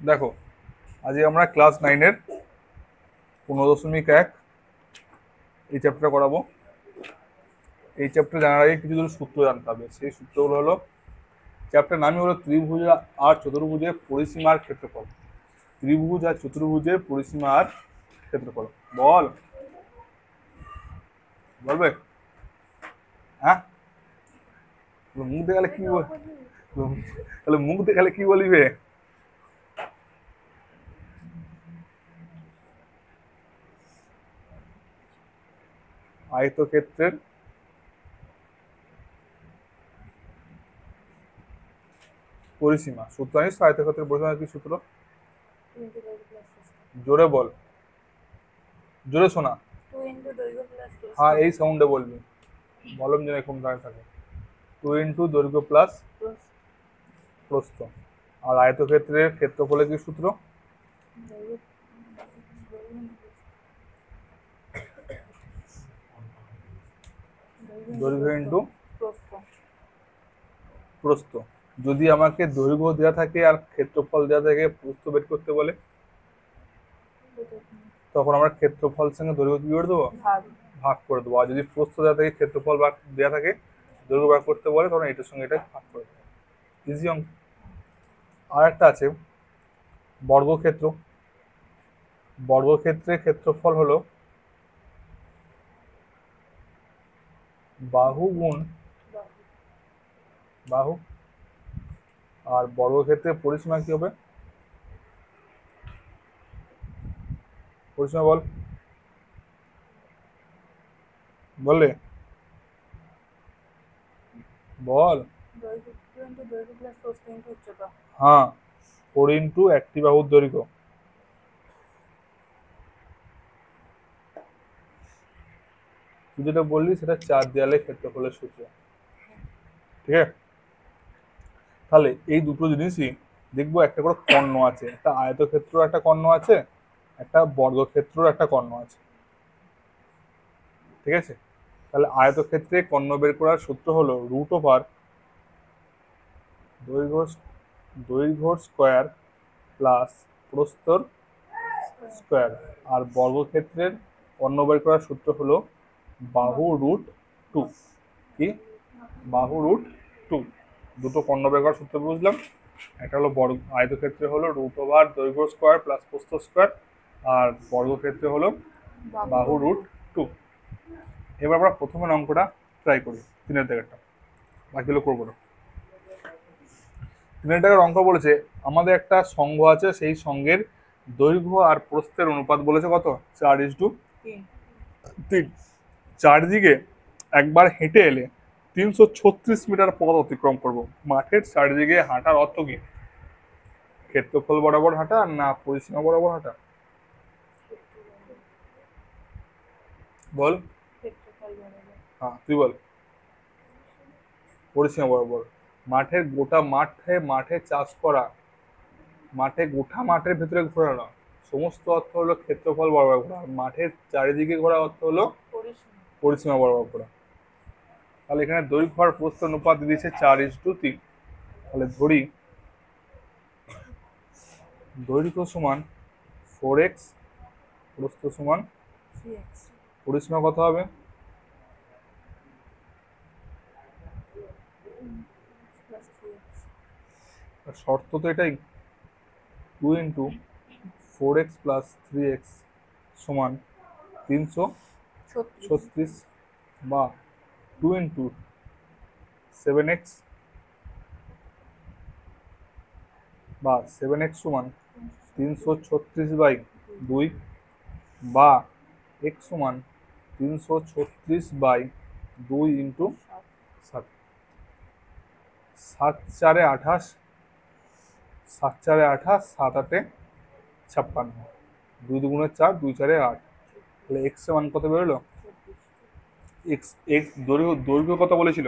দেখো, আজকে আমরা ক্লাস 9-এর 15.1 এই চ্যাপ্টার করাবো। এই চ্যাপ্টার জানার আগে কিছু দুটো সূত্র জানতে হবে। সেই সূত্রগুলো হলো, চ্যাপ্টার নামই হলো ত্রিভুজ আর চতুর্ভুজের পরিসীমার ক্ষেত্রফল। ত্রিভুজ আর চতুর্ভুজের পরিসীমা আর ক্ষেত্রফল। বলবে? হ্যাঁ, মুখ দেখালে কি বল, তাহলে মুখ দেখালে কি বলিবে? আয়তক্ষেত্রের পরিসীমা। সূত্র জানিস তো আয়তক্ষেত্রের পরিসীমা কি সূত্র? জোরে বল, জোরে শোনা। হ্যাঁ, এই সাউন্ডে বলবি, বলম যেন এখন গায়ে থাকে। 2 × দৈর্ঘ্য প্লাস প্রস্থ। আর আয়তক্ষেত্রের ক্ষেত্রফলের কি সূত্র? দৈর্ঘ্য ইন্টু প্রস্থ। যদি আমাকে দৈর্ঘ্য দেওয়া থাকে আর ক্ষেত্রফল দেওয়া থাকে, প্রস্থ বের করতে বলে, তখন আমরা ক্ষেত্রফল সঙ্গে দৈর্ঘ্য কি করে দেবো? ভাগ করে দেবো। আর যদি প্রস্থ দেওয়া থাকে, ক্ষেত্রফল দেওয়া থাকে, দৈর্ঘ্য ভাগ করতে বলে, তখন এটার সঙ্গে এটা ভাগ করে দেবো। ইজি অঙ্ক। আর একটা আছে বর্গক্ষেত্র। বর্গক্ষেত্রের ক্ষেত্রফল হলো বাহু গুণ বাহু। আর বর্গক্ষেত্রের পরিসীমা কি হবে? পরিসীমা বল, বললে বল। হ্যাঁ, 4 × একটি বাহুর দৈর্ঘ্য। তুই যেটা বললি সেটা 4 দেয়ালের ক্ষেত্রফলের সূত্র। ঠিক আছে, তাহলে এই দুটো জিনিসই দেখবো একটা করে কর্ণ আছে। একটা আয়তক্ষেত্র একটা কর্ণ আছে, একটা বর্গক্ষেত্র একটা কর্ণ আছে। ঠিক আছে, তাহলে আয়তক্ষেত্রে কর্ণ বের করার সূত্র হলো √ওভার দৈর্ঘ্য দৈর্ঘ্য স্কোয়ার প্লাস প্রস্থর স্কোয়ার। আর বর্গক্ষেত্রের কর্ণ বের করার সূত্র হলো বাহু √2। কি? বাহু √2। দুটো কর্ণ বের করার সূত্র বুঝলাম। একটা হলো আয়তক্ষেত্রে হলো √ওভার দৈর্ঘ্য স্কোয়ার প্লাস প্রস্থ স্কোয়ার, আর বর্গক্ষেত্রে হলো বাহু √2। এবার আমরা প্রথমে অঙ্কটা ট্রাই করি, 3-এর দাগেরটা, বাকিগুলো করবো না। 3-এর দাগের অঙ্ক বলেছে আমাদের একটা সংঘ আছে, সেই সংঘের দৈর্ঘ্য আর প্রস্থের অনুপাত বলেছে কত? 4:3। চারদিকে একবার হেঁটে এলে 336 মিটার পথ অতিক্রম করবো। মাঠের চারিদিকে হাঁটার অর্থ কি? ক্ষেত্রফল বরাবর হাঁটা না পরিসীমা বরাবর হাঁটা? বল। হ্যাঁ, তুই বল। পরিসীমা বরাবর। মাঠের গোটা মাঠে চাষ করা, মাঠের ভেতরে ঘোরা না, সমস্ত অর্থ হলো ক্ষেত্রফল বরাবর ঘোরা। মাঠের চারিদিকে ঘোরা অর্থ হলো পরিসীমা বরাবর ঘোরা। তাহলে এখানে দৈর্ঘ্য আর প্রস্থ অনুপাত দিয়েছে 4:3। তাহলে ধরি দৈর্ঘ্য সমান 4x, প্রস্থ সমান, পরিসীমা কত হবে? শর্ত তো এটাই, 2 × 4x + 3x সমান 336, বা 2 × 7x, বা 7x সমান 336/2, বা x সমান 336/2 × 7। 7 × 4 = 28, 7 × 4 = 28, 7 × 8 = 56, 2 × 2 = 4, 2 × 4 = 8। তাহলে x এর মান কত বেরোলো? x দৈর্ঘ্য কত বলেছিল?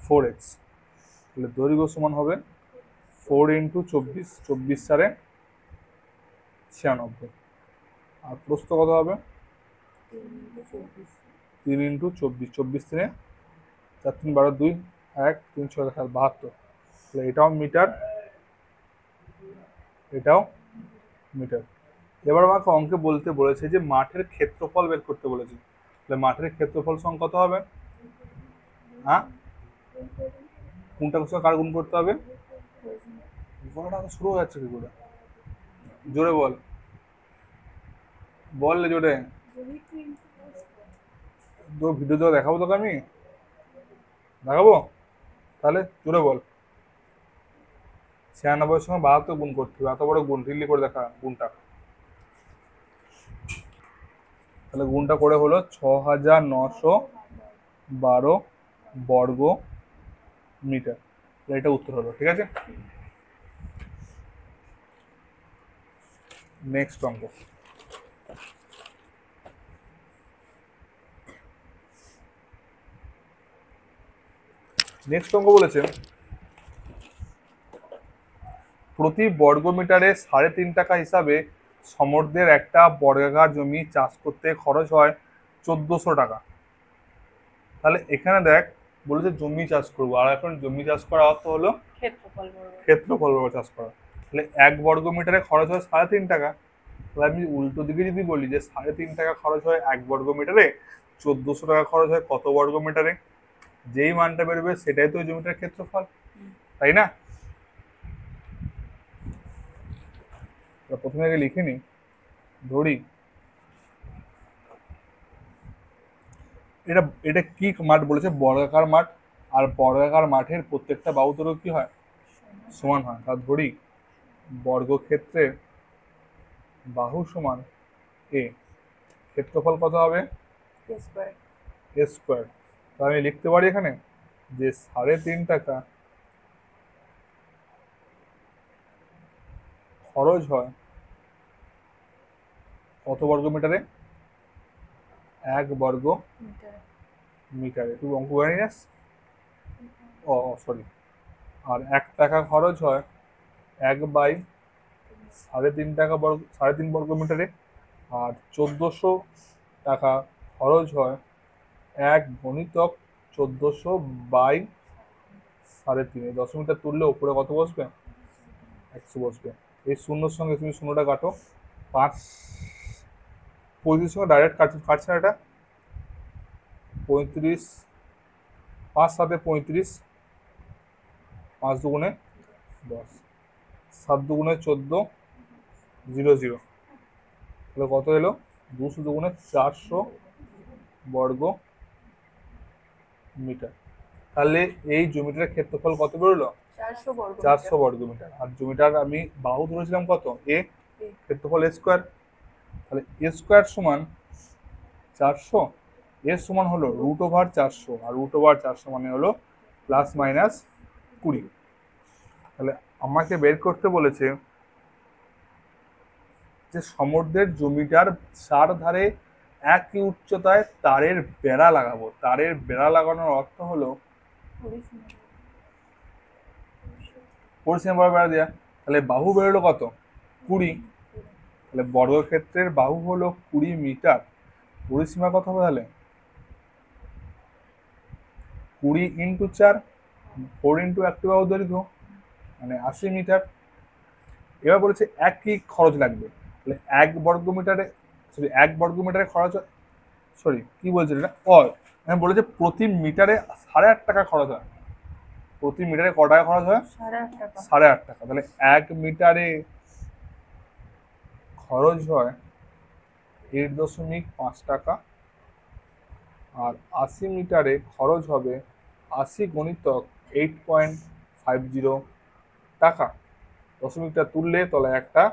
4x। তাহলে দৈর্ঘ্য সমান হবে 4 × 24, 24 × 4 = 96। আর প্রস্থ কত হবে? 3 × 24, 24 × 3 = 4 × 3 = 12, 2 1 3 6 7 72। তাহলে এটাও মিটার, এটাও মিটার। এবার আমাকে অঙ্কে বলতে বলেছে যে মাঠের ক্ষেত্রফল বের করতে বলেছে, তাহলে মাঠের ক্ষেত্রফল সমান কত হবে? হ্যাঁ, কোনটা কোথাও কার গুণ করতে হবে? গণনা তো শুরু হয়ে যাচ্ছে কি করে? জোরে বল, বল জোরে। তো ভিডিও তো দেখাবো তোকে, আমি দেখাবো, তাহলে জোরে বল। 96 সঙ্গে 72 গুণ করতে হবে, এত বড় গুণ ঢিল্লি করে দেখা গুণটা। তাহলে গুণটা করে হলো 6912 বর্গ মিটার। এটা উত্তর হলো, ঠিক আছে। নেক্সট অঙ্ক। নেক্সট অঙ্ক বলেছে প্রতি বর্গ মিটারে 3.5 টাকা হিসাবে সমর্থদের একটা বর্গাকার জমি চাষ করতে খরচ হয় 1400 টাকা। তাহলে এখানে দেখ বলেছে জমি চাষ করবো, আর এখন জমি চাষ করা অর্থ হলো ক্ষেত্রফল বর্গ চাষ করা। তাহলে 1 বর্গ মিটারে খরচ হয় 3.5 টাকা। তাহলে আমি উল্টো দিকে যদি বলি যে 3.5 টাকা খরচ হয় 1 বর্গ মিটারে, 1400 টাকা খরচ হয় কত বর্গ মিটারে, যেই মানটা বেরোবে সেটাই তো জমিটার ক্ষেত্রফল, তাই না? প্রথমে আগে লিখে নি, ধরি এটা এটা কি মাঠ বলেছে? বর্গাকার মাঠ। আর বর্গাকার মাঠের প্রত্যেকটা বাহু দৈর্ঘ্য কি হয়? সমান হয়। তা ধরি বর্গক্ষেত্রের বাহু সমান এ, ক্ষেত্রফল কত হবে? এ স্কোয়ার। তা আমি লিখতে পারি এখানে যে 3.5 টাকা খরচ হয় কত বর্গ মিটারে? 1 বর্গ মিটারে। তুই অঙ্ক করে নিস। ও সরি। আর 1 টাকা খরচ হয় 1/3.5 টাকা বর্গ, 3.5 বর্গ মিটারে। আর 1400 টাকা খরচ হয় 1 গুণিতক 1400/3.5। এই দশমিকটা তুললে উপরে কত বসবে? 100 বসবে। এই শূন্যর সঙ্গে তুমি শূন্যটা কাটো, 5 35 সঙ্গে ডাইরেক্ট কাটছে না এটা, 35, 5 7 35, 5 দুগুণে 10, 7 দুগুণে 14, 0 0। তাহলে কত এলো? 200 দুগুণে 400 বর্গ মিটার। তাহলে এই জমিটার ক্ষেত্রফল কত বেরোলো? 400 বর্গ মিটার। আর জমিটার আমি বাহু ধরেছিলাম কত? এ, ক্ষেত্রফল এ স্কোয়ার। তাহলে এ স্কোয়ার সমান 400, এর সমান হলো √400, আর √400 মানে হলো ±20। তাহলে আমাকে বের করতে বলেছে যে সমুদ্রের জমিটার 4 ধারে একই উচ্চতায় তারের বেড়া লাগাবো। তারের বেড়া লাগানোর অর্থ হলো পরিসীমা বেড়া দেওয়া। তাহলে বাহু বেরোলো কত? 20। তাহলে বর্গক্ষেত্রের বাহু হলো 20 মিটার। পরিসীমা কত হবে তাহলে? 20 × 4, 4 × একটি বাহু দৈর্ঘ্য, মানে 80 মিটার। এবার বলেছে একই খরচ লাগবে। তাহলে 1 বর্গ মিটারে, সরি 1 বর্গ মিটারে খরচ, সরি কি বলছে এটা, আমি বলেছে প্রতি মিটারে 8.5 টাকা খরচ হয়। প্রতি মিটারে ক টাকা খরচ হয়? 8.5 টাকা। তাহলে 1 মিটারে খরচ হয় 8.5 টাকা। আর 80 মিটারে খরচ হবে 80 গুণিতক 8.50 টাকা। দশমিকটা তুললে তলায় একটা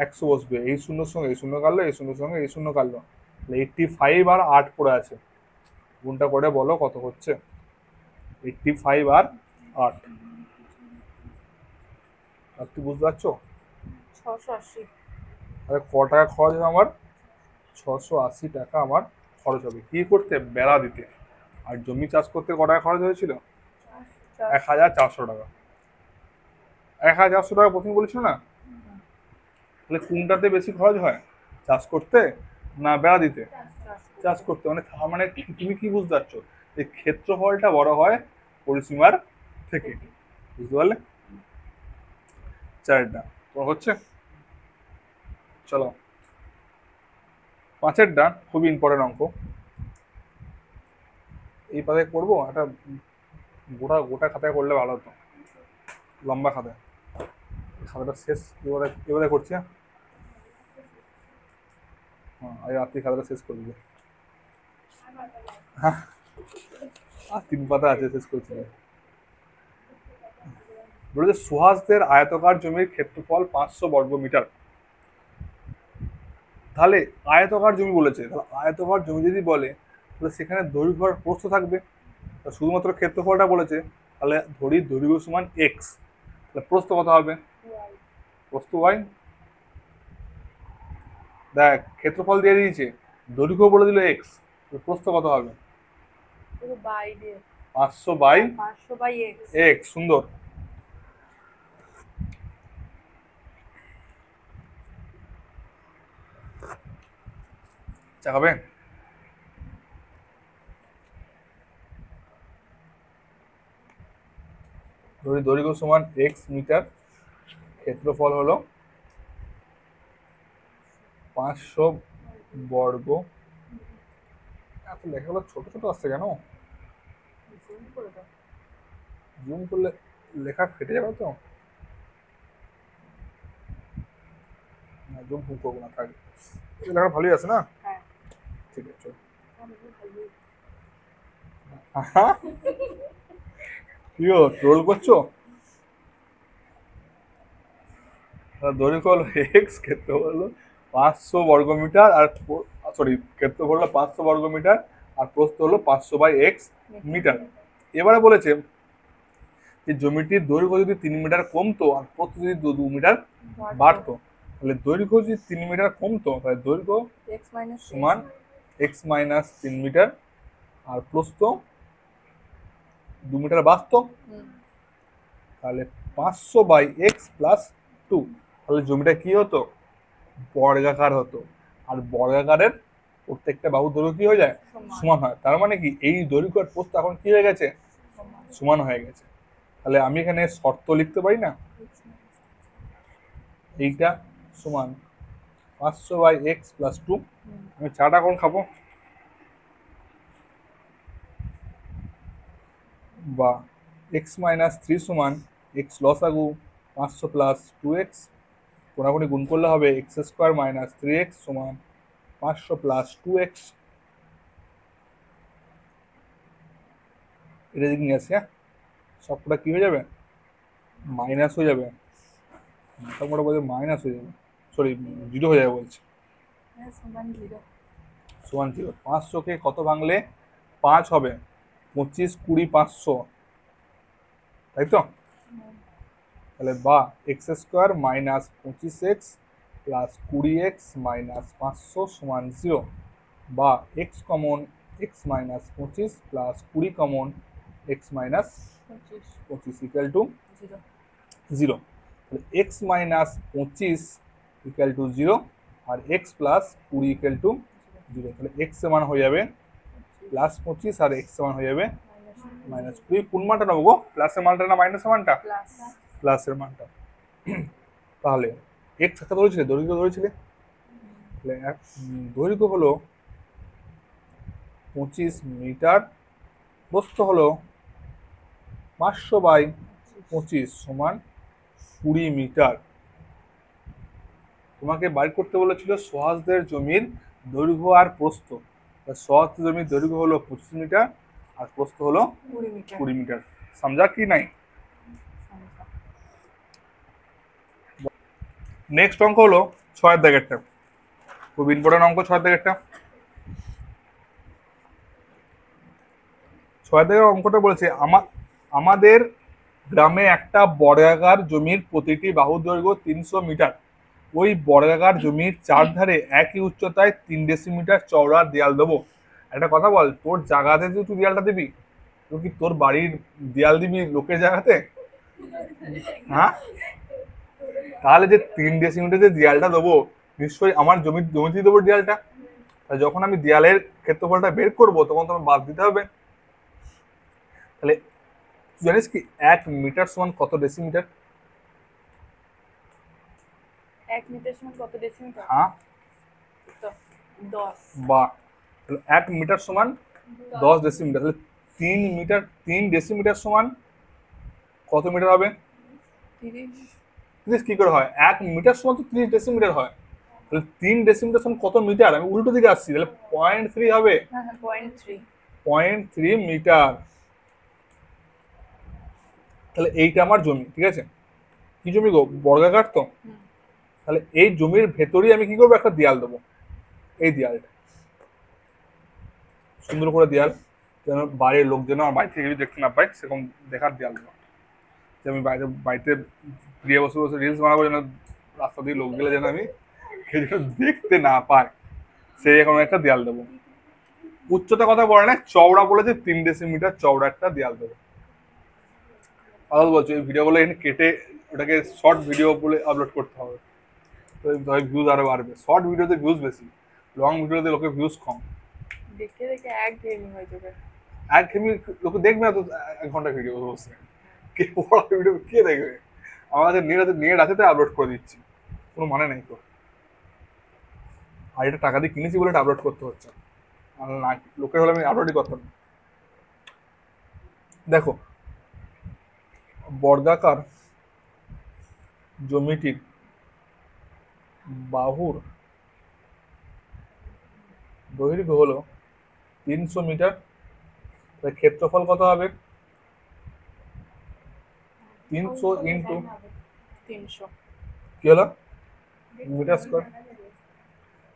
100 বসবে। এই শূন্যর সঙ্গে এই শূন্য কাটলো, এই শূন্যর সঙ্গে এই শূন্য কাটলো। 85 আর 8 পড়ে আছে, গুণটা করে বলো কত হচ্ছে? 85 আর 8। আর তুই বুঝতে পারছো? 680। তাহলে ক টাকা খরচ হবে আমার? 680 টাকা আমার খরচ হবে কি করতে? বেড়া দিতে। আর জমি চাষ করতে ক টাকা খরচ হয়েছিল? 1400 টাকা। 1400 টাকা প্রথমে বলেছিল না? তাহলে কোনটাতে বেশি খরচ হয়? চাষ করতে না বেড়া দিতে? চাষ করতে। মানে তার মানে তুমি কি বুঝতে পারছো? যে ক্ষেত্রফলটা বড় হয় পরিসীমার থেকে, বুঝতে পারলে? চারটা। হচ্ছে। চলো, 5-এরটা খুবই ইম্পর্টেন্ট অঙ্ক। এই পাতায় করবো, একটা গোটা গোটা খাতায় করলে ভালো হতো, লম্বা খাতায়। খাতাটা শেষ এবারে এবারে করছি। হ্যাঁ, আজ রাত্রি খাতাটা শেষ করে দিবে। হ্যাঁ, আর 3 পাতা আছে, শেষ করছি। বলেছে সুহাসদের আয়তকার জমির ক্ষেত্রফল 500 বর্গ মিটার। তাহলে আয়তকার জমি বলেছে, তাহলে আয়তকার জমি যদি বলে তাহলে সেখানে দৈর্ঘ্য আর প্রস্থ থাকবে। শুধুমাত্র ক্ষেত্রফলটা বলেছে, তাহলে ধরি দৈর্ঘ্য সমান এক্স, তাহলে প্রস্থ কত হবে? প্রস্থ ওয়াই। দেখ, ক্ষেত্রফল দিয়ে দিয়েছে, দৈর্ঘ্য বলে দিল এক্স, প্রস্থ কত হবে? 500 বাই 500/x। এক্স। সুন্দর। চা খাবে? ধরি দৈর্ঘ্য সমান এক্স মিটার, ক্ষেত্রফল হলো 500 বর্গ। এত লেখাগুলো ছোট ছোট আসছে কেন? জুম করে দাও। জুম করলে লেখা ফেটে যাবে তো। জুম ফুম করবো না, থাক। এই লেখা ভালোই আছে না? হ্যাঁ। ঠিক আছে, চল। ভালোই। কি গো, ট্রোল করছো? দৈর্ঘ্য হলো এক্স, ক্ষেত্রফল হলো 500 বর্গ মিটার, আর সরি, ক্ষেত্রফল হলো 500 বর্গ মিটার, আর প্রস্থ হলো 500 বাই এক্স মিটার। এবারে বলেছে যে জমিটির দৈর্ঘ্য যদি 3 মিটার কমতো আর প্রস্থ যদি 2 মিটার বাড়তো, তাহলে দৈর্ঘ্য যদি 3 মিটার কমতো তাহলে দৈর্ঘ্য সমান এক্স মাইনাস 3 মিটার, আর প্রস্থ 2 মিটার বাড়তো, তাহলে 500 বাই এক্স প্লাস 2। তাহলে জমিটা কি হতো? বর্গাকার হতো। আর বর্গাকারের প্রত্যেকটা বাহুর দৈর্ঘ্য কি হয়ে যায়? সমান হয়। তার মানে কি, এই দৈর্ঘ্য আর প্রস্থ এখন কি হয়ে গেছে? সমান হয়ে গেছে। তাহলে আমি এখানে শর্ত লিখতে পারি না, এইটা সমান 500 বাই এক্স প্লাস 2। আমি চাটা কোন খাবো? বা এক্স মাইনাস 3 সমান এক্স লসাগু 500 প্লাস 2x। কোনাকুনি গুণ করলে হবে এক্স স্কোয়ার মাইনাস 3x সমান 500 প্লাস 2x। এটা যদি নিয়ে আসি, হ্যাঁ, সবটা কি হয়ে যাবে? মাইনাস হয়ে যাবে। মোটামোটা বলছে মাইনাস হয়ে যাবে, সরি, 0 হয়ে যাবে বলছে। সমান 0। 500কে কত ভাঙলে 5 হবে? 25, 20, 500, তাই তো? তাহলে বা x square minus 25x plus 20x minus 500 সমান 0, বা x common x minus 25 plus 20 common x minus 25 equal to 0। তাহলে এক্স মাইনাস 25 ইকুয়াল টু 0, আর এক্স প্লাস 20 ইকুয়াল টু 0। তাহলে এক্স এর মান হয়ে যাবে প্লাস 25 আর এক্স এর মান হয়ে যাবে মাইনাস 20। কোন মানটা নেবো গো? প্লাসের মানটা না মাইনাসের মানটা? প্লাসের মানটা। তাহলে এক্স একটা ধরেছিলে, দৈর্ঘ্য ধরেছিলে, তাহলে দৈর্ঘ্য হলো 25 মিটার, প্রস্থ হলো 500 বাই 25 সমান 20 মিটার। তোমাকে বাইর করতে বলেছিল সোহাসদের জমির দৈর্ঘ্য আর প্রস্থ। সোহাসদের জমির দৈর্ঘ্য হলো 25 মিটার আর প্রস্থ হলো 20 মিটার। সমঝা কি নাই? নেক্সট অঙ্ক হলো 6 দাগেরটা, খুব ইম্পর্টেন্ট অঙ্ক। 6 দাগেরটা, 6 দাগের অঙ্কটা বলেছে আমাদের গ্রামে একটা বর্গাকার জমির প্রতিটি বাহু দৈর্ঘ্য 300 মিটার। ওই বর্গাকার জমির চারধারে একই উচ্চতায় 3 ডেসিমিটার চওড়া দেয়াল দেবো। একটা কথা বল, তোর জায়গাতে যে তুই দেয়ালটা দিবি, তুই কি তোর বাড়ির দেয়াল দিবি লোকের জায়গাতে? হ্যাঁ, তাহলে যে 3 ডেসিমিটার যে দেয়ালটা দেবো, নিশ্চয়ই আমার জমিতে দেবো দেয়ালটা। যখন আমি দেয়ালের ক্ষেত্রফলটা বের করবো তখন তোমার বাদ দিতে হবে। তাহলে জানিস কি 1 মিটার সমান কত ডেসিমিটার? 1 মিটার সমান কত ডেসিমিটার? হ্যাঁ তো 10। বা তাহলে 1 মিটার সমান 10 ডেসিমিটার, তাহলে 3 ডেসিমিটার সমান কত মিটার হবে? 30। 30 কি করে হয়? 1 মিটার সমান তো 30 ডেসিমিটার হয়, তাহলে 3 ডেসিমিটার সমান কত মিটার? আমি উল্টো দিকে আসছি, তাহলে 0.3 হবে। হ্যাঁ হ্যাঁ 0.3। 0.3 মিটার। তাহলে এইটা আমার জমি, ঠিক আছে? কি জমি গো? বর্গাকার তো। হুম। তাহলে এই জমির ভেতরেই আমি কি করবো? একটা দেয়াল দেবো, এই দেয়ালটা সুন্দর করে দেয়াল, যেন বাড়ির লোক যেন আমার বাড়ি থেকে যদি দেখতে না পায় সেরকম দেখার দেয়াল দেবো। যে আমি বাড়িতে প্রিয় বসে বসে রিলস বানাবো, যেন রাস্তা দিয়ে লোক গেলে যেন আমি কেউ যেন দেখতে না পায়, সেই রকম একটা দেয়াল দেবো। উচ্চতা কথা বলে না, চওড়া বলেছে 3 ডেসিমিটার চওড়া একটা দেয়াল দেবো। আলাদা বলছো এই ভিডিওগুলো এখানে কেটে ওটাকে শর্ট ভিডিও বলে আপলোড করতে হবে, তো ভিউজ আরো বাড়বে। শর্ট ভিডিওতে ভিউজ বেশি, লং ভিডিওতে লোকের ভিউজ কম। দেখতে দেখতে একঘেয়েমি হয়ে যাবে। একঘেয়েমি, লোকে দেখবে না তো 1 ঘন্টা ভিডিও বসে, কে বড় ভিডিও কে দেখবে? আমাদের নেট আছে তাই আপলোড করে দিচ্ছি, কোনো মানে নেই তো। আর এটা টাকা দিয়ে কিনেছি বলে এটা আপলোড করতে হচ্ছে, আর না লোকের হলে আমি আপলোডই করতাম না। দেখো, বর্গাকার জমিটির বাহুর দৈর্ঘ্য হলো 300 মিটার, তাহলে ক্ষেত্রফল কত হবে? 300 ইন্টু 300। কি হলো? Metre square.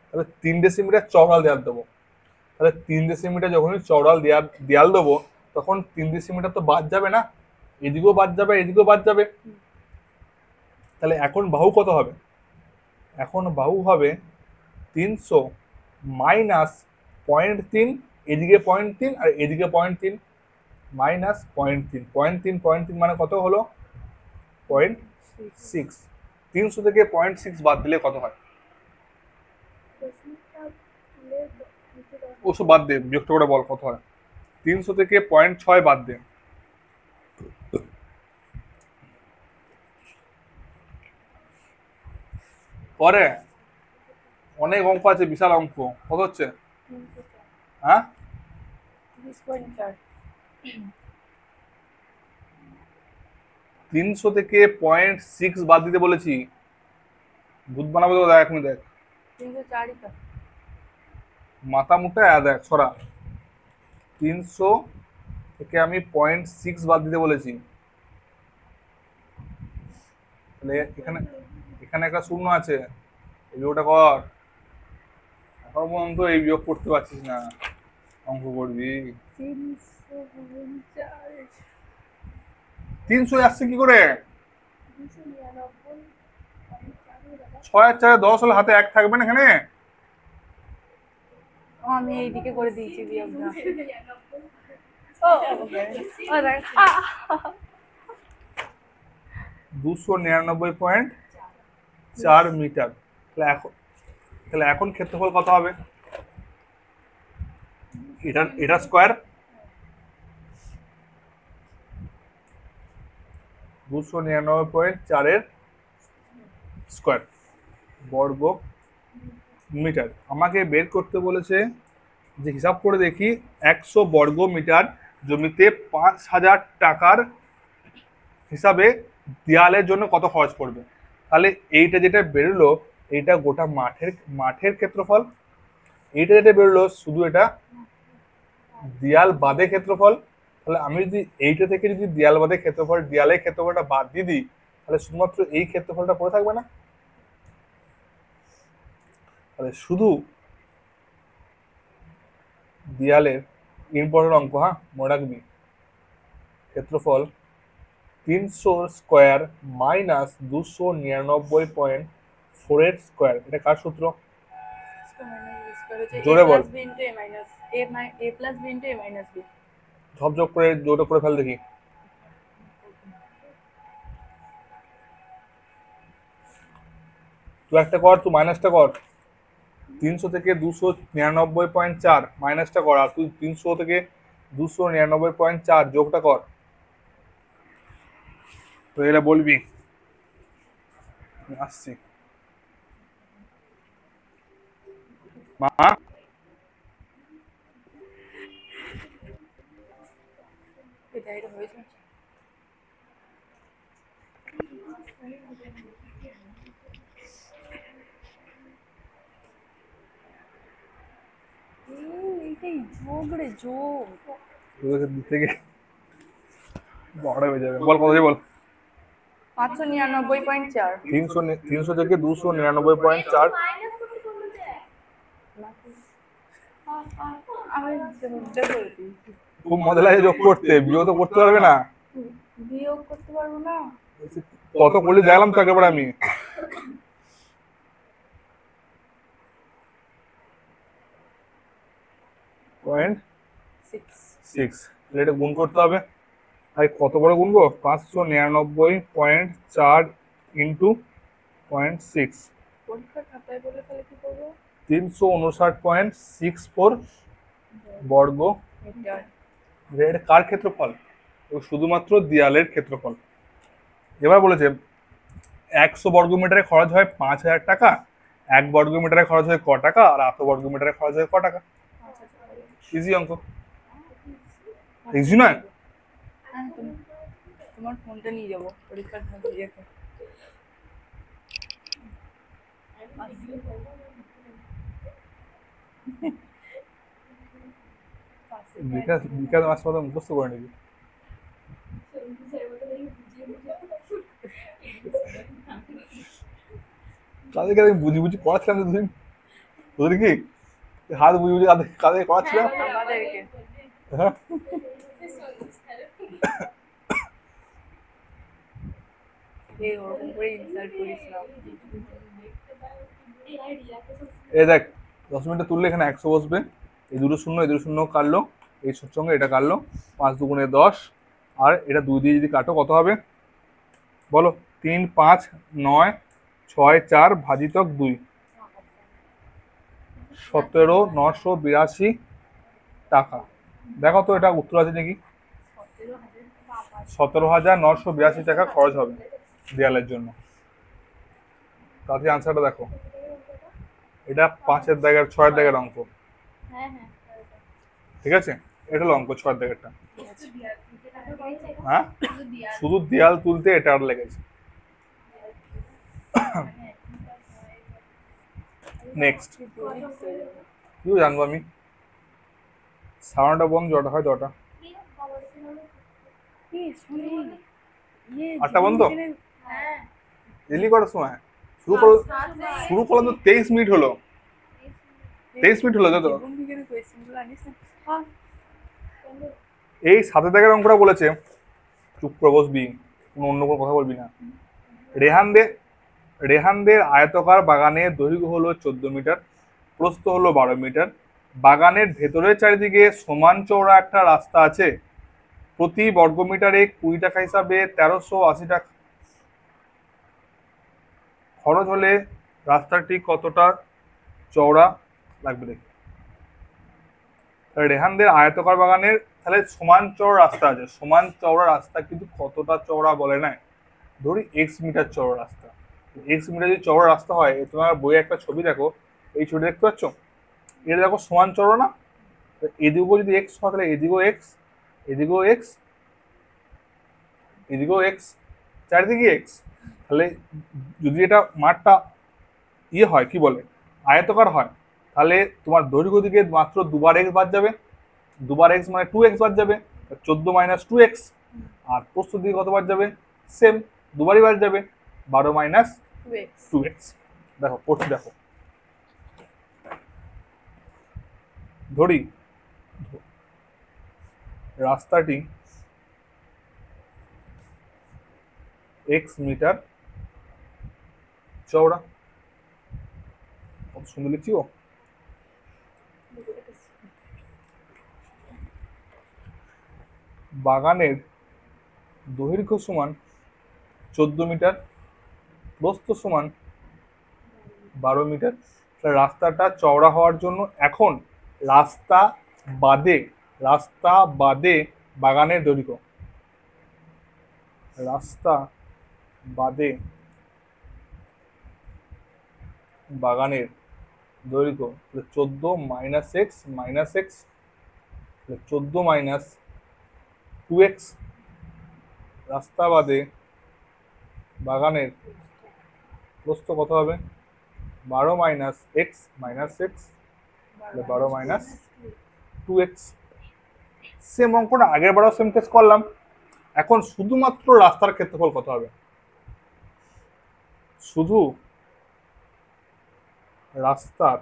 তাহলে 3 ডেসিমিটার চওড়া দেয়াল দেবো, তাহলে 3 ডেসিমিটার যখনই চওড়া দেয়াল দেবো, তখন 3 ডেসিমিটার তো বাদ যাবে না, এদিকেও বাদ যাবে এদিকেও বাদ যাবে। তাহলে এখন বাহু কত হবে? এখন বাহু হবে 300 মাইনাস 0.3, এদিকে 0.3 আর এদিকে 0.3, মাইনাস 0.3, 0.3 মানে কত হলো? 0.6। 300 থেকে 0.6 বাদ দিলে কত হয়? ওসব বাদ দে, বিরক্ত করে বল কত হয়। 300 থেকে 0.6 বাদ দে। পরে অনেক অঙ্ক আছে, বিশাল অঙ্ক। কত হচ্ছে? 304। হ্যাঁ 30.4। 300 থেকে 0.6 বাদ দিতে বলেছি, ভূত বানাবো তো, দেখ এখন দেখ 304ই তো। মাথা মুটা দেখ ছড়া। 300 থেকে আমি 0.6 বাদ দিতে বলেছি, তাহলে এখানে এখানে একটা শূন্য আছে, এই বিয়োগটা কর। এখন পর্যন্ত এই বিয়োগ করতে পারছিস না, অঙ্ক করবি। 349। 300 আসছে কি করে? 6 আর 4 10 হলে হাতে 1 থাকবে না এখানে। আমি এইদিকে করে দিয়েছি বিয়োগটা। ও ও দেখ 299.4 মিটার। তাহলে এখন ক্ষেত্রফল কত হবে? এটা স্কোয়ার, 299.4 এর স্কোয়ার বর্গ মিটার। আমাকে বের করতে বলেছে যে হিসাব করে দেখি, 100 বর্গ মিটার জমিতে 5,000 টাকার হিসাবে দেয়ালের জন্য কত খরচ পড়বে। তাহলে এইটা যেটা বেরোলো, এইটা গোটা মাঠের ক্ষেত্রফল। এইটা যেটা বেরোলো শুধু এটা দেয়াল বাদে ক্ষেত্রফল। তাহলে আমি যদি এইটা থেকে যদি দেয়াল বাদে ক্ষেত্রফল, দেয়ালের ক্ষেত্রফলটা বাদ দিয়ে দিই, তাহলে শুধুমাত্র এই ক্ষেত্রফলটা পড়ে থাকবে না। তাহলে শুধু দেয়ালের ইম্পর্টেন্ট অঙ্ক, হ্যাঁ মনে রাখবি, ক্ষেত্রফল 300 স্কোয়ার মাইনাস 299.4 এর স্কোয়ার। এটা কার সূত্র? জোরে বল, a plus b into a minus b। ঝপঝপ করে জোরে করে ফেল দেখি। তুই একটা কর, তুই মাইনাসটা কর। 300 থেকে 299.4 মাইনাসটা কর, আর তুই 300 থেকে 299.4 যোগটা কর, তো এটা বলবি। আসছি। মা এটা এটা হয়েছে এইটাই যোগ রে যোগ। তোদের দিক থেকে বড় হয়ে যাবে। বল কত দিয়ে বল। 599.4। 300 থেকে 299.4। আমি দেখো খুব মজা লাগে যোগ করতে, বিয়োগ তো করতে পারবে না। বিয়োগ করতে পারবো না। কত করলে দেখলাম তো একেবারে আমি। পয়েন্ট 6 এটা গুণ করতে হবে। আর কত বড় গুনবো? 599.4 ইন্টু 0.6, পরীক্ষার খাতায় বলে তাহলে কি করবো? 359.64 বর্গ মিটার। এটা কার ক্ষেত্রফল? শুধুমাত্র দেয়ালের ক্ষেত্রফল। এবার বলেছে 100 বর্গ মিটারে খরচ হয় 5,000 টাকা, 1 বর্গ মিটারে খরচ হয় ক টাকা, আর 100 বর্গ মিটারে খরচ হয় ক টাকা। ইজি অঙ্ক, ইজি নয়? তোমার ফোনটা নিয়ে যাবো পরীক্ষার খাতা ইয়েতে। বিকাশ বিকাশ মাস কথা মুখস্থ করে নিবি। তাদেরকে আমি বুঝি বুঝি পড়াচ্ছিলাম তো দুদিন, তোদের কি হাত বুঝি বুঝি কাদের পড়াচ্ছিলাম? আমাদেরকে হ্যাঁ ওরকম করে ইনসাল্ট করিস না। এই দেখ 10 মিনিটে তুললে এখানে 100 বসবে, এই দুটো শূন্য এই দুটো শূন্য কাটলো, এই সঙ্গে এটা কাটলো, 5 দুগুণে 10, আর এটা 2 দিয়ে যদি কাটো কত হবে বলো? 3, 5, 9, 6, 4 ভাজিতক 2, 17,982 টাকা। দেখো তো এটা উত্তর আছে নাকি? 17,982 টাকা খরচ হবে দেয়ালের জন্য। তাতে আনসারটা দেখো, এটা 5-এর দাগের 6-এর দাগের অঙ্ক। ঠিক আছে, এটা হলো অঙ্ক 6-এর দাগেরটা। হ্যাঁ শুধু দেয়াল তুলতে এটা আর লেগেছে। নেক্সট কি জানবো আমি? সাউন্ডটা বন্ধ, জটা হয় জটা। 8টা বন্ধ? জেলি করার সময় শুরু করলাম তো 23 মিনিট হলো, 23 মিনিট হলো যত। এই 7-এর দাগের অঙ্কটা বলেছে চুপ করে বসবি, অন্য কোনো কথা বলবি না। রেহানদের আয়তকার বাগানের দৈর্ঘ্য হলো 14 মিটার, প্রস্থ হলো 12 মিটার। বাগানের ভেতরের চারিদিকে সমান চওড়া একটা রাস্তা আছে, প্রতি বর্গমিটারে 20 টাকা হিসাবে 1380 টাকা খরচ হলে রাস্তাটি কতটা চওড়া লাগবে দেখি। রেহানদের আয়তকার বাগানের তাহলে সমান চওড়া রাস্তা আছে, সমান চওড়া রাস্তা কিন্তু কতটা চওড়া বলে নাই, ধরি এক্স মিটার চওড়া রাস্তা। এক্স মিটার যদি চওড়া রাস্তা হয়, তোমার বইয়ে একটা ছবি দেখো, এই ছবি দেখতে পাচ্ছ, এটা দেখো সমান চওড়া না? এদিকেও যদি এক্স হয় তাহলে এদিকেও এক্স, এদিকেও এক্স, এদিকেও এক্স, চারিদিকে এক্স। তাহলে যদি এটা মাঠটা ইয়ে হয় কি বলে আয়তকার হয়, তাহলে তোমার দৈর্ঘ্য দিকে মাত্র দুবার এক্স বাদ যাবে, দুবার এক্স মানে 2x বাদ যাবে, 14 মাইনাস 2x। আর প্রস্থ দিকে কত বাদ যাবে? সেম, দুবারই বাদ যাবে, 12 মাইনাস 2x। দেখো পড়ছি দেখো, ধরি রাস্তাটি x মিটার চওড়া। কত সুন্দর লিখছি ও। বাগানের দৈর্ঘ্য সমান 14 মিটার, প্রস্থ সমান 12 মিটার। রাস্তাটা চওড়া হওয়ার জন্য এখন রাস্তা বাদে, রাস্তা বাদে বাগানের দৈর্ঘ্য, রাস্তা বাদে বাগানের দৈর্ঘ্য 14 minus x minus x, 14 minus 2x। রাস্তা বাদে বাগানের প্রস্থ কত হবে? 12 minus x minus x, 12 minus 2x। Same অঙ্কটা আগের বারও সেম কেস করলাম। এখন শুধুমাত্র রাস্তার ক্ষেত্রফল কত হবে? শুধু রাস্তার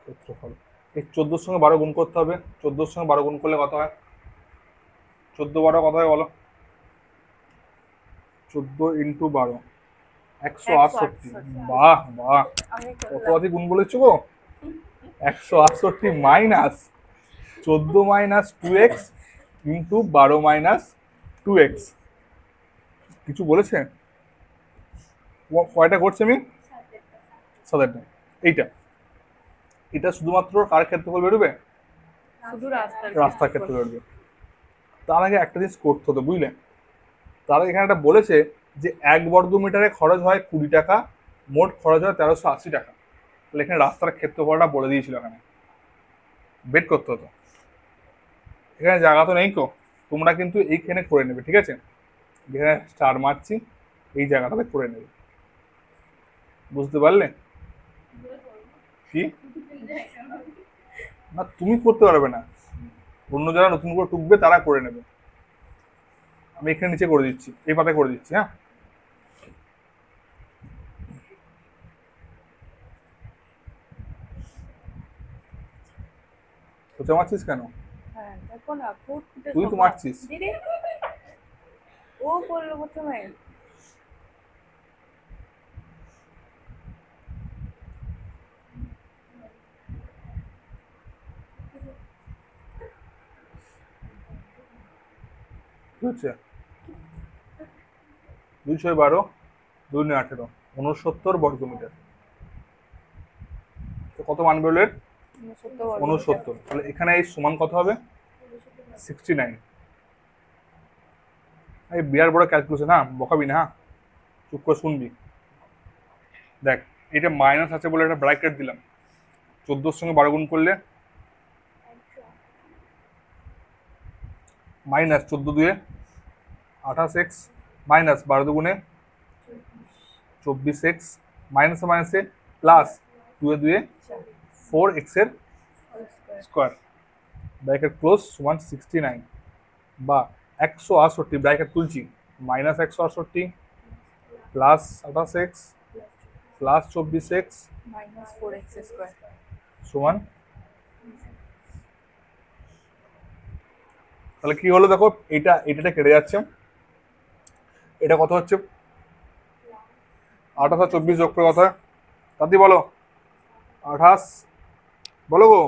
ক্ষেত্রফল। এই 14 সঙ্গে 12 গুণ করতে হবে। 14 সঙ্গে 12 গুণ করলে কত হয়? 14 12 কত হয় বলো? 14 ইন্টু 12 168। বাহ বাহ, কত অধিক গুণ বলেছো গো। 168 minus 14 minus 2x into 12 minus 2x। কিছু বলেছে? কয়টা করছে আমি? 7টা। এইটা এটা শুধুমাত্র কার ক্ষেত্রফল বেরোবে? শুধু রাস্তার ক্ষেত্রে বেরোবে। তার আগে একটা জিনিস করতে হতো, বুঝলে? তারা এখানে একটা বলেছে যে 1 বর্গ মিটারে খরচ হয় 20 টাকা, মোট খরচ হয় 1380 টাকা। তাহলে এখানে রাস্তার ক্ষেত্রফলটা বলে দিয়েছিল, এখানে বের করতে হতো। এখানে জায়গা তো নেই তো, তোমরা কিন্তু এইখানে করে নেবে, ঠিক আছে? যেখানে স্টার মারছি এই জায়গাটাতে করে নেবে। বুঝতে পারলে কি? না, তুমি করতে পারবে না, অন্য যারা নতুন করে টুকবে তারা করে নেবে। আমি এখানে নিচে করে দিচ্ছি, এই পাতায় করে দিচ্ছি। হ্যাঁ, সোচা মারছিস কেন? হ্যাঁ দেখো না, ফুটফুটে তুই তো স্বভাব। মারছিস। দিদি ও বললো প্রথমে। কি হচ্ছে? 212 2 18 69 বর্গ মিটার। তো কত মান বেরোলো এর? 69। তাহলে এখানে এই সমান কত হবে? 69। এই বিরাট বড় ক্যালকুলেশন, হ্যাঁ বকাবি না, হ্যাঁ চুপ করে শুনবি। দেখ, এটা মাইনাস আছে বলে একটা ব্র্যাকেট দিলাম। 14 সঙ্গে 12 গুণ করলে মাইনাস 14 দুয়ে 28x মাইনাস 12 দুগুণে 24x মাইনাসে মাইনাসে প্লাস 2 এ 2 4x এর স্কোয়ার, ব্র্যাকেট ক্লোজ, সমান 69 বা 168, ব্র্যাকেট তুলছি, minus 168 plus 28x plus 24x minus 4x square সমান। তাহলে কি হলো দেখো, এটা কেটে যাচ্ছে। এটা কত হচ্ছে? 28 আর 24 যোগ করে কত হয়? দাদি বলো। 28 বলো গো।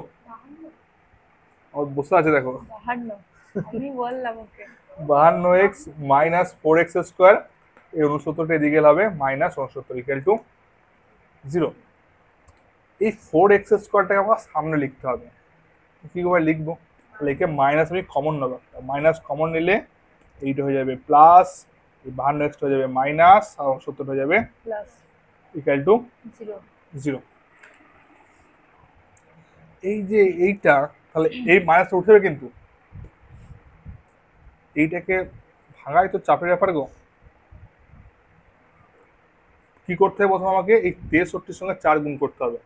ও বসে আছে দেখো। 52। আমি বললাম ওকে। 52x মাইনাস 4x স্কোয়ার, এই 69টা এদিকে হবে মাইনাস 69 ইকুয়াল টু 0। এই 4x স্কোয়ারটাকে আমার সামনে লিখতে হবে। কি করে লিখবো? লিখে মাইনাস আমি কমন নেবো, মাইনাস কমন নিলে এইটা হয়ে যাবে প্লাস, এই 52x হয়ে যাবে মাইনাস, আর 69 হয়ে যাবে প্লাস ইকুয়াল টু 0। 0। এই যে এইটা, তাহলে এই মাইনাসটা উঠে যাবে, কিন্তু এইটাকে ভাঙাই তো চাপের ব্যাপার গো। কি করতে হবে? প্রথমে আমাকে এই 63 সঙ্গে 4 গুণ করতে হবে।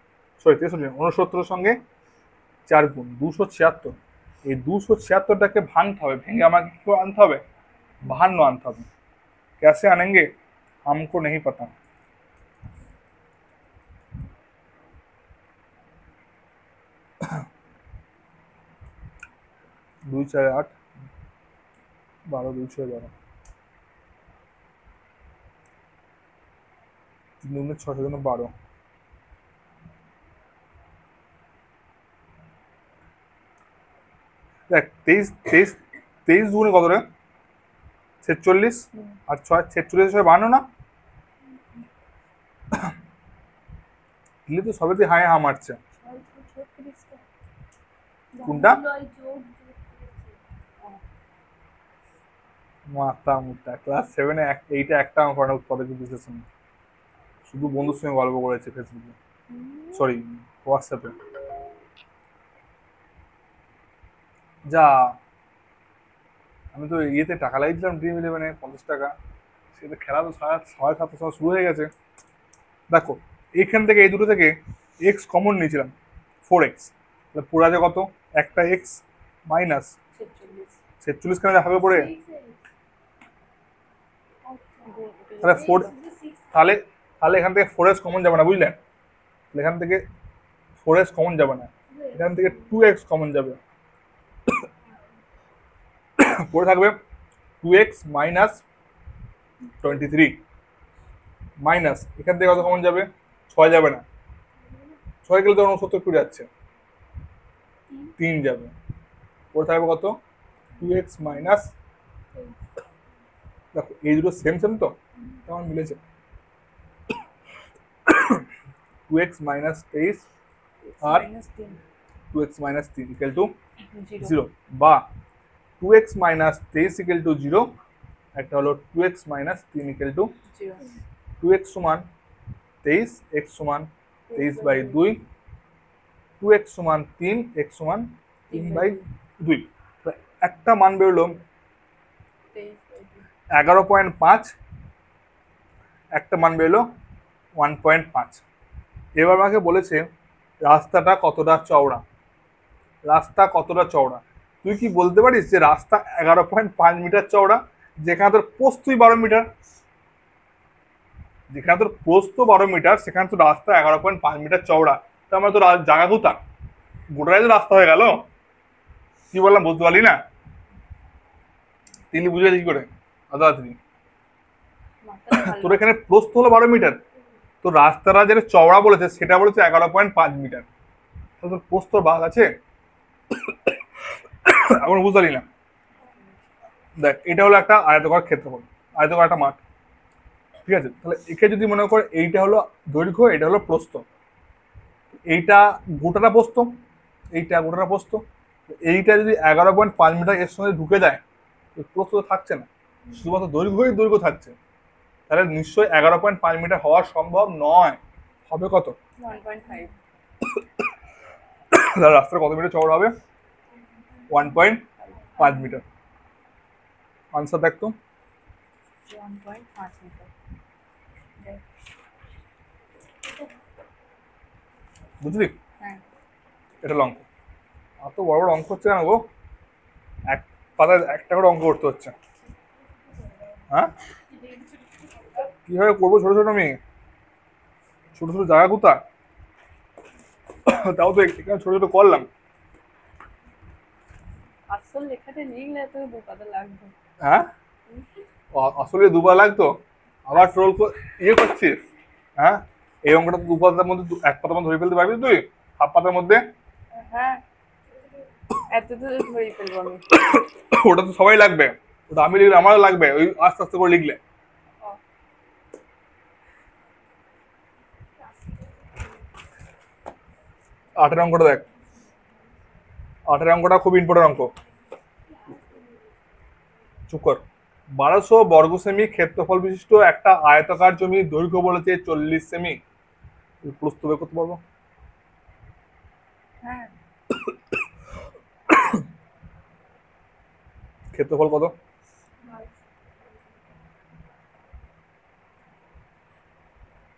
সরি 63 69 সঙ্গে 4 গুণ 276। এই 276টাকে ভাঙতে হবে, ভেঙে আমাকে কি আনতে হবে? 52 আনতে হবে। कैसे आनेंगे हमको नहीं पता। 2 4 8 12 2 6 12 3 6 7 12। দেখ 23 দুগুণে কত রে? 46 আর 6 46 6 52 না? দিলে তো সবেতে হায় হা মারছে। কোনটা? মাথা মুটা ক্লাস 7 এ এইটা একটা অঙ্ক পদ্ধতি বিশ্লেষণ শুধু বন্ধুর সঙ্গে গল্প করেছে ফেসবুকে, সরি হোয়াটসঅ্যাপে। যা, আমি তো ইয়েতে টাকা লাগিয়েছিলাম ড্রিম ইলেভেনে 50 টাকা, সেটা খেলা তো 7:30 সময় শুরু হয়ে গেছে। দেখো এইখান থেকে এই দুটো থেকে এক্স কমন নিয়েছিলাম, 4x, তাহলে পুরো আছে কত, একটা এক্স মাইনাস 46 কেন হবে পড়ে, তাহলে তাহলে তাহলে এখান থেকে 4x কমন যাবে না, বুঝলেন? এখান থেকে 4x কমন যাবে না, এখান থেকে 2x কমন যাবে, পড়ে থাকবে 2x মাইনাস 23 মাইনাস এখান থেকে কত কমন যাবে, 6 যাবে না, 6 গেলে তো 69 করে যাচ্ছে, 3 যাবে, পড়ে থাকবে কত, 2x মাইনাস, দেখো এই দুটো সেম সেম তো, কেমন মিলেছে, 2x মাইনাস 23 আর 2x মাইনাস 3 ইকুয়াল টু 0, বা 2x মাইনাস 23 ইকুয়াল টু 0, একটা হলো 2x minus 3 equal two 2x সমান 23, x সমান 23/2, 2x সমান 3, x সমান 3/2, একটা মান বেরোলো 11.5, একটা মান বেরোলো 1.5। এবার আমাকে বলেছে রাস্তাটা কতটা চওড়া, রাস্তা কতটা চওড়া, তুই কি বলতে পারিস যে রাস্তা 11.5 মিটার চওড়া, যেখানে তোর প্রস্থই 12 মিটার, যেখানে তোর প্রস্থ 12 মিটার সেখানে তো রাস্তা 11.5 মিটার চওড়া, তো আমরা তো জায়গা কোথা, গোটাই তো রাস্তা হয়ে গেল, কি বললাম বুঝতে পারলি না, তিনি বুঝে কি করে তাড়াতাড়ি, তোর এখানে প্রস্থ হলো 12 মিটার, তো রাস্তাটা যেটা চওড়া বলেছে সেটা বলেছে 11.5 মিটার, তো তোর প্রস্থ বাদ আছে, এখন বুঝতে পারলি না। দেখ এটা হলো একটা আয়তকার ক্ষেত্রফল, আয়তকার একটা মাঠ, ঠিক আছে, তাহলে একে যদি মনে করে এইটা হলো দৈর্ঘ্য, এটা হলো প্রস্থ, এইটা গোটাটা প্রস্থ, এইটা গোটাটা প্রস্থ, এইটা যদি 11.5 মিটার এর সঙ্গে ঢুকে যায়, প্রস্থ তো থাকছে না, শুধুমাত্র দৈর্ঘ্যই দৈর্ঘ্য থাকছে, তাহলে নিশ্চয়ই 11.5 মিটার হওয়া সম্ভব নয়, হবে কত, 1.5। তাহলে রাস্তাটা কত মিটার চওড়া হবে, 1.5 মিটার, আনসার দেখ তো, 1.5 মিটার। বুঝলি, হ্যাঁ, এটা অঙ্ক, এত বড় বড় অঙ্ক হচ্ছে কেন গো, এক পাতায় একটা করে অঙ্ক করতে হচ্ছে, হ্যাঁ কিভাবে করবো, ছোট ছোট আমি, ছোট ছোট জায়গা কোথা, তাও তো এখানে ছোট ছোট করলাম, আসল লেখাটা লিখলে তো 2 পাতা লাগবে। হ্যাঁ আসলে দুবার লাগতো, আবার ট্রোল ইয়ে করছিস, হ্যাঁ এই অঙ্কটা তো 2 পাতার মধ্যে, এক পাতার মধ্যে ধরে ফেলতে পারবি তুই, হাফ পাতার মধ্যে, হ্যাঁ, এত তো ধরেই ফেলবো আমি। ওটা তো সবাই লাগবে, ওটা আমি লিখলে আমারও লাগবে, ওই আস্তে আস্তে করে লিখলে। 8 অঙ্কটা দেখ, 8 অঙ্কটা খুব ইম্পর্টেন্ট অঙ্ক, চুপ কর। 1200 বর্গ সেমি ক্ষেত্রফল বিশিষ্ট একটা আয়তাকার জমি দৈর্ঘ্য বলেছে 40 সেমি, প্রস্থ বের করতে পারবো, হ্যাঁ, ক্ষেত্রফল কত,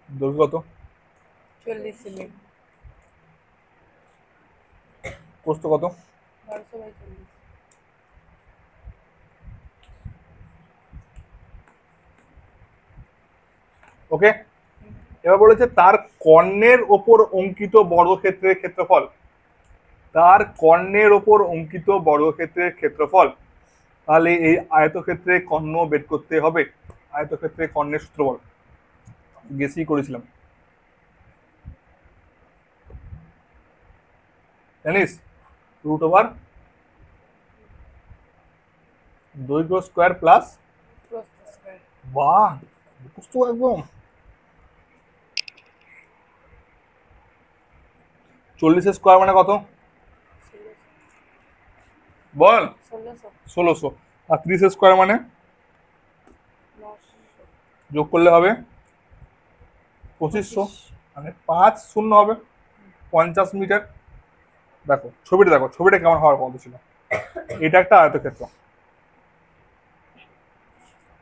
দৈর্ঘ্য কত, 40 সেমি, প্রস্থ কত, 12/40। ওকে। এবার বলেছে তার কর্ণের ওপর অঙ্কিত বর্গক্ষেত্রের ক্ষেত্রফল, তার কর্ণের ওপর অঙ্কিত বর্গক্ষেত্রের ক্ষেত্রফল, তাহলে এই আয়তক্ষেত্রে কর্ণ বের করতে হবে, আয়তক্ষেত্রে কর্ণের সূত্র বল, গেসই করেছিলাম, জানিস, √ওভার দৈর্ঘ্য স্কোয়ার প্লাস, প্রস্থ স্কয়ার। বাহ মুখস্থ একদম, 40 স্কোয়ার মানে কত, বল, 1600। 1600, আর 30 স্কোয়ার মানে 900। যোগ করলে হবে 2500, মানে 5 শূন্য হবে 50 মিটার। দেখো ছবিটা কেমন হওয়ার কথা ছিল। এটা একটা আয়তক্ষেত্র,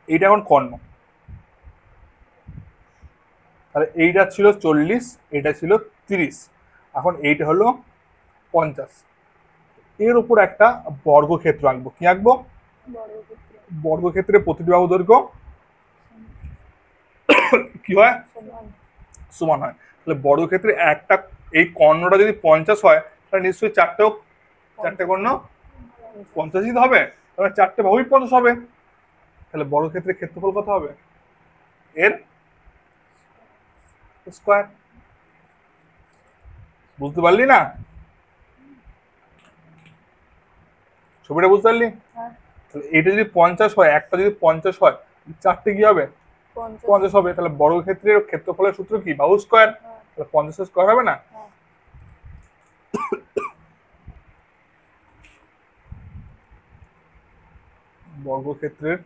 এইটা এখন কর্ণ, তাহলে এইটা ছিল 40, এটা ছিল 30, এখন এইটা হলো 50। এর উপর একটা বর্গক্ষেত্র আঁকবো। কি আঁকবো? বর্গক্ষেত্র বর্গক্ষেত্রে প্রতিটি বাহু দৈর্ঘ্য কি হয়? সমান। সমান হয়। তাহলে বর্গক্ষেত্রে একটা, এই কর্ণটা যদি 50 হয় তাহলে নিশ্চয়ই চারটে কর্ণ 50ই তো হবে, তাহলে চারটে বাহুই 50 হবে। তাহলে বর্গক্ষেত্রের ক্ষেত্রফল কত হবে? এর স্কয়ার। বুঝতে পারলি না? ছবিটা বুঝতে পারলি? হ্যাঁ, তাহলে এটা যদি 50 হয়, একটা যদি 50 হয়, চারটে কি হবে? 50। 50 হবে। তাহলে বর্গক্ষেত্রের ক্ষেত্রফলের সূত্র কি? বাহু স্কয়ার। হ্যাঁ, তাহলে 50 স্কয়ার হবে না? হ্যাঁ। বর্গক্ষেত্রের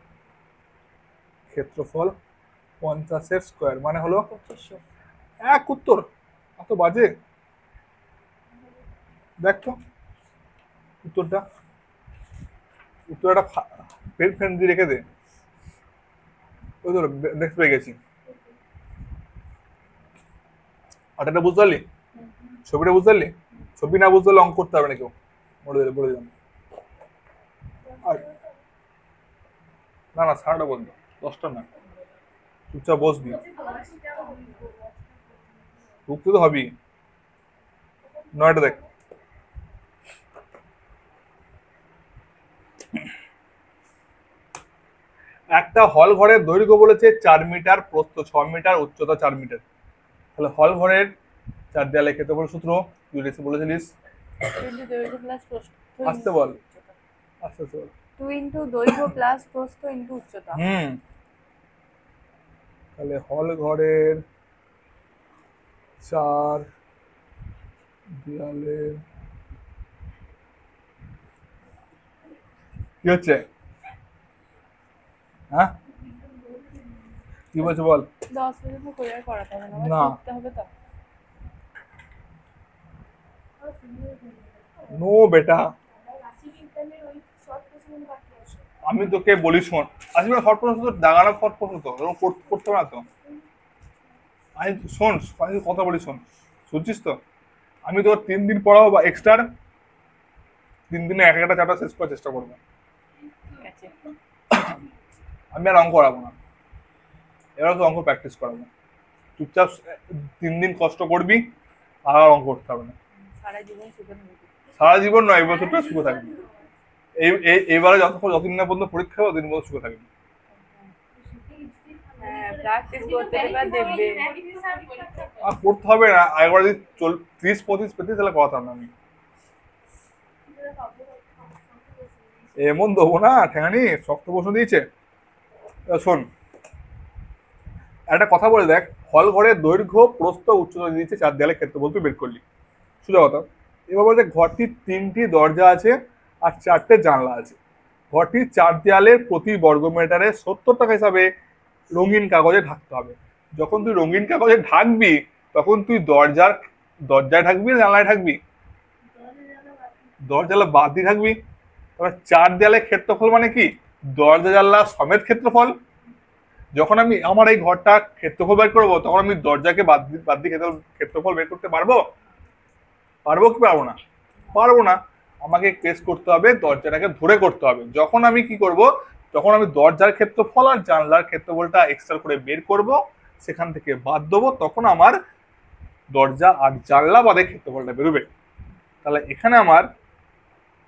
ক্ষেত্রফল 50 স্কয়ার মানে হলো 2500। এক উত্তর। এত বাজে? দেখ তো উত্তরটা পেন ফ্রেন্ড দিয়ে রেখে দে। ওই ধরো দেখতে পেয়ে গেছি। আর এটা বুঝতে পারলি? ছবিটা বুঝতে পারলি? ছবি না বুঝতে পারলে অঙ্ক করতে হবে না কেউ, বলে দিলাম। আর না সারাটা বলবো, 10টা না, চুপচাপ বসবি, ঢুকতে তো হবেই। 9টা দেখ। একটা হল ঘরের দৈর্ঘ্য বলেছে 4 মিটার, প্রস্থ 6 মিটার, উচ্চতা 4 মিটার। তাহলে হল ঘরের চার দেয়ালে ক্ষেত্রফল সূত্র তুই বলেছিলিস। 2 দৈর্ঘ্য প্লাস প্রস্থ আসতে বল, আস্তে আস্তে বল। 2 দৈর্ঘ্য প্লাস প্রস্থ উচ্চতা। তাহলে হল ঘরের চার দেয়ালে কি হচ্ছে? হ্যাঁ কি বলছে বল? 10 পর্যন্ত ক্লিয়ার করাতে হবে না, না। করতে হবে তো। নো বেটা, আমি তোকে বলি শোন, আজকে শর্ট প্রশ্ন তো দাগানো শর্ট প্রশ্ন তো করতে হবে না তো। আমি শোন, আমি কথা বলি শোন, শুনছিস তো? আমি তোর 3 দিন পড়াবো বা এক্সট্রা 3 দিনে একটা চ্যাপ্টার শেষ করার চেষ্টা করবো। ঠিক আছে, আমি আর অঙ্ক করাবো না, এবার তো অঙ্ক প্র্যাকটিস করাবো। চুপচাপ 3 দিন কষ্ট করবি, আর অঙ্ক করতে হবে না। সারা জীবন সুখে থাকবি। সারা জীবন নয়, এই বছরটা সুখে থাকবি। এইবারে যতদিন না পর্যন্ত পরীক্ষা হবে ততদিন পর্যন্ত সুখে থাকবি। হ্যাঁ, প্র্যাকটিস করতে এবার দেখবে। আর পড়তে হবে না, একবার যদি 30-35 পেতি তাহলে কথা না। আমি এমন দেবো না ঠেঙানি, শক্ত প্রশ্ন দিয়েছে। শোন, একটা কথা বলে দেখ, হল ঘরের দৈর্ঘ্য, প্রস্থ, উচ্চতা দিয়েছে, চার দেয়ালে ক্ষেত্রফল তুই বের করলি, সোজা কথা। এবার বলছে ঘরটির 3টি দরজা আছে আর 4টে জানলা আছে। ঘরটির 4 দেয়ালের প্রতি বর্গ মিটারে 70 টাকা হিসাবে রঙিন কাগজে ঢাকতে হবে। যখন তুই রঙিন কাগজে ঢাকবি তখন তুই দরজায় ঢাকবি না জানলায় ঢাকবি? দরজা বাদ দিয়ে থাকবি। এবার 4 দেয়ালের ক্ষেত্রফল মানে কি? দরজা জানলা সমেত ক্ষেত্রফল। যখন আমি আমার এই ঘরটা ক্ষেত্রফল বের করবো তখন আমি দরজাকে বাদ দিয়ে ক্ষেত্রফল বের করতে পারবো কি পারবো না? পারবো না। আমাকে কেস করতে হবে, দরজাটাকে ধরে করতে হবে। যখন আমি কি করব, যখন আমি দরজার ক্ষেত্রফল আর জানলার ক্ষেত্রফলটা এক্সট্রা করে বের করব, সেখান থেকে বাদ দেবো, তখন আমার দরজা আর জানলা বাদে ক্ষেত্রফলটা বেরোবে। তাহলে এখানে আমার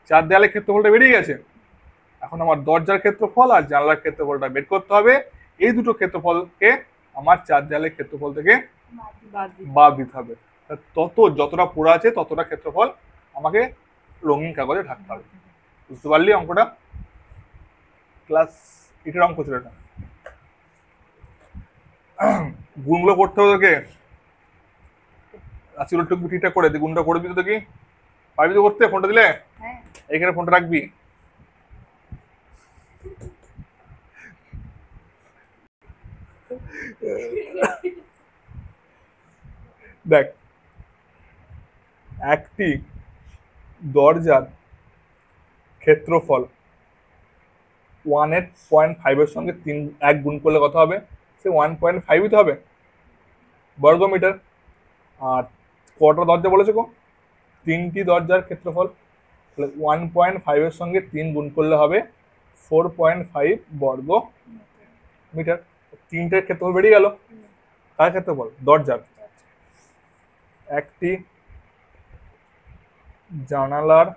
4 দেয়ালের ক্ষেত্রফলটা বেরিয়ে গেছে। এখন আমার দরজার ক্ষেত্রফল আর জানলার ক্ষেত্রফলটা বের করতে হবে। এই দুটো ক্ষেত্রফলকে আমার 4 দেয়ালের ক্ষেত্রফল থেকে বাদ দিতে হবে। যতটা পুরো আছে ততটা ক্ষেত্রফল আমাকে রঙিন কাগজে ঢাকতে হবে। বুঝতে পারলি অঙ্কটা? ক্লাস 8-এর অঙ্ক ছিল এটা। গুণগুলো করতে হবে তোকে, রাশিগুলো একটু ঠিকঠাক করে গুণটা করবি তো দেখি, পারবি তো করতে? ফোনটা দিলে এখানে ফোনটা রাখবি। দেখ, একটি দরজার ক্ষেত্রফল 1.5 সঙ্গে 1 গুণ করলে কত হবে? সে 1.5 তো হবে বর্গমিটার। আর কটা দরজা বলেছে গো? 3টি দরজার ক্ষেত্রফল। তাহলে 1.5 সঙ্গে 3 গুণ করলে হবে 4.5 বর্গ মিটার। 3টের ক্ষেত্রফল বেরিয়ে গেল। কার ক্ষেত্রফল? দরজার। একটি জানালার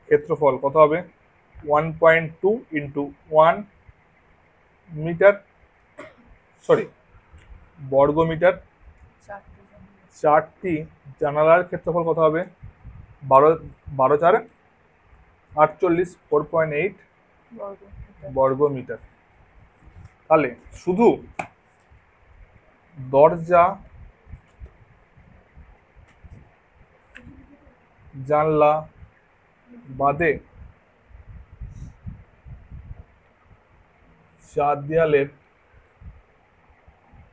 ক্ষেত্রফল কত হবে? 1.2 ইন্টু 1 মিটার, সরি বর্গ মিটার। 4টি জানালার ক্ষেত্রফল কত হবে? 12 4 48, 4.8 বর্গ মিটার। তাহলে শুধু দরজা, জানলা বাদে চার দেয়ালের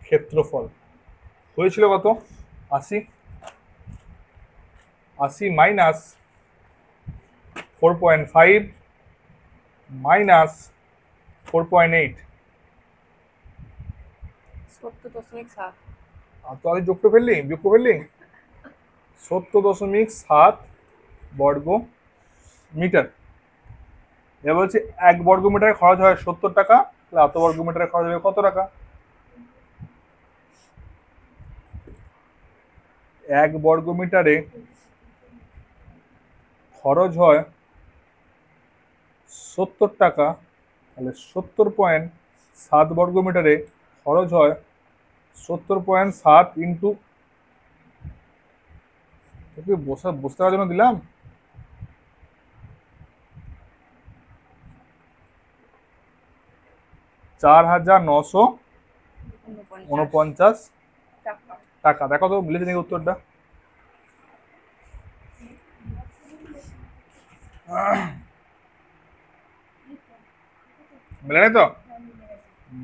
ক্ষেত্রফল হয়েছিল কত? 80। 80 মাইনাস 4.5 মাইনাস 4.8, 70.7। আর তো আমি যোগ করে ফেললি, বিয়োগ করে ফেললি। 70.7 বর্গ মিটার। এবার বলছে 1 বর্গ মিটারে খরচ হয় 70 টাকা, তাহলে এত বর্গ মিটারে খরচ হবে কত টাকা? 1 বর্গ মিটারে খরচ হয় 70 টাকা, তাহলে 70.7 বর্গ মিটারে খরচ হয় 70.7 ইন্টু, তোকে বুঝতে পারার জন্য দিলাম, 4,949 টাকা। দেখো তো মিলেছে নাকি উত্তরটা? মিলে নাই তো?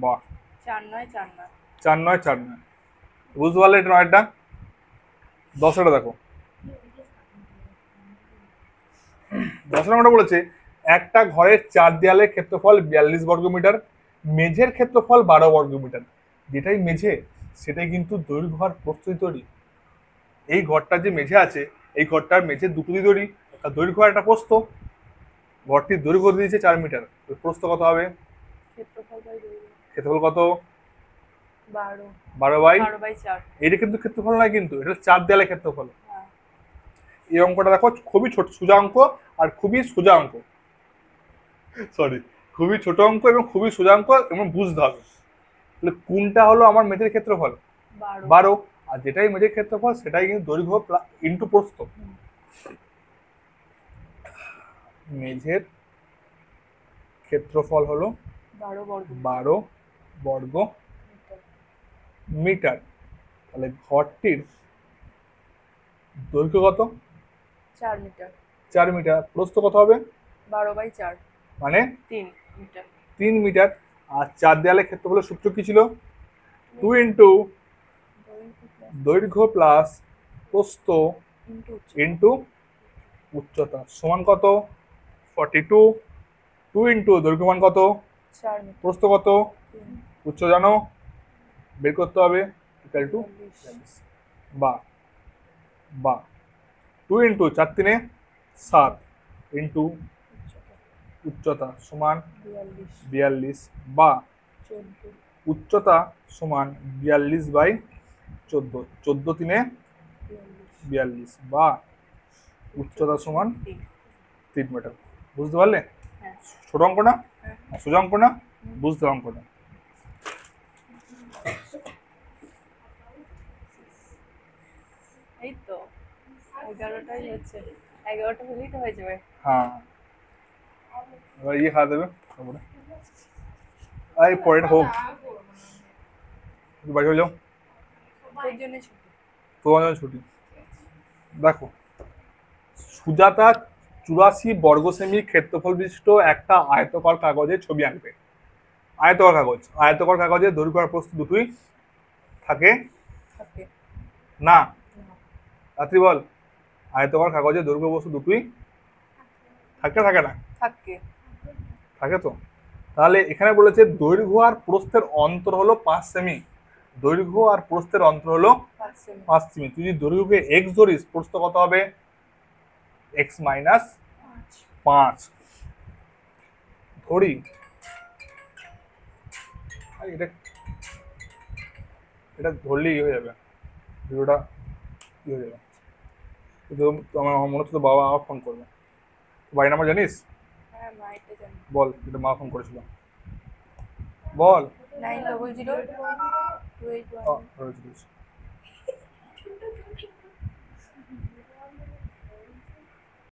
বাহ, 4,949। বুঝতে পারলে এটা নয়টা? 10টা দেখো, 10 নম্বরটা বলেছে একটা ঘরের 4 দেয়ালের ক্ষেত্রফল 42 বর্গ মিটার, মেঝের ক্ষেত্রফল 12 বর্গ মিটার। যেটাই মেঝে সেটাই কিন্তু দৈর্ঘ্য আর প্রস্থ তৈরি। এই ঘরটা যে মেঝে আছে, এই ঘরটার মেঝে দুটোই তৈরি, একটা দৈর্ঘ্য আর একটা প্রস্থ। ঘরটির দৈর্ঘ্য দিয়েছে 4 মিটার, প্রস্থ কত হবে? ক্ষেত্রফল কত? 12 বাই 4। এটা কিন্তু ক্ষেত্রফল নয়, কিন্তু এটা 4 দেয়ালের ক্ষেত্রফল। এই অঙ্কটা দেখো, খুবই ছোট সোজা অঙ্ক আর খুবই সোজা অঙ্ক, সরি খুবই ছোট অঙ্ক এবং খুবই সোজা অঙ্ক এবং বুঝতে হবে। তাহলে কোনটা হলো আমার মেঝের ক্ষেত্রফল? 12। আর যেটাই মেঝের ক্ষেত্রফল সেটাই কিন্তু দৈর্ঘ্য ইন্টু প্রস্থ। মেঝের ক্ষেত্রফল হলো 12 বর্গ মিটার। তাহলে ঘরটির দৈর্ঘ্য কত? 4 মিটার। প্রস্থ কত হবে? 12/4 মানে 3 মিটার। 3 মিটার। আর 4 দেয়ালের ক্ষেত্রফলের সূত্র কি ছিল? 2 ইন্টু দৈর্ঘ্য প্লাস প্রস্থ ইন্টু উচ্চতা সমান কত? 42। 2 ইন্টু দৈর্ঘ্য মান কত? 4 মিটার। প্রস্থ কত? উচ্চ জানো, বের করতে হবে, ইকুয়াল টু বা 2 ইন্টু 4 3 7 ইন্টু উচ্চতা সমান 42 বা উচ্চতা সমান 42 বাই 14, 14 3 42 বা উচ্চতা সমান 3 মিটার। বুঝতে পারলে? ছোট অঙ্ক না? সোজা অঙ্ক না? বুঝতে অঙ্কটা। এই তো 11টাই হচ্ছে, 11টা হলেই তো হয়ে যাবে। হ্যাঁ, এবার ইয়ে খাওয়া দেবে তারপরে, এই পরেটা হোক, বাড়ি হয়ে যাও, তোর জন্য ছুটি। তোমার জন্য ছুটি। দেখো, সুজাতা 84 বর্গ সেমি ক্ষেত্রফল বিশিষ্ট একটা আয়তকার কাগজের ছবি আঁকবে। আয়তকার কাগজে দৈর্ঘ্য আর প্রস্থ দুটোই থাকে থাকে না, না। রাত্রি বল। আয়তকার কাগজে দৈর্ঘ্য বস্তু দুটোই থাকে থাকে না? থাকে থাকে তো। তাহলে এখানে বলেছে দৈর্ঘ্য আর প্রস্থের অন্তর হলো 5 সেমি। দৈর্ঘ্য আর প্রস্থের অন্তর হলো 5 সেমি। তুই যদি দৈর্ঘ্যকে এক্স ধরিস, প্রস্থ কত হবে? এক্স মাইনাস 5 ধরি। আর এটা এটা ধরলেই হয়ে যাবে, ভিডিওটা কি হয়ে যাবে। কিন্তু আমার মনে হচ্ছে তো বাবা আবার ফোন করবে। বাড়ি নাম্বার জানিস? হ্যাঁ মা এটা জানি। বল, এটা মা ফোন করেছিল, বল। 900 281 রয়েছে।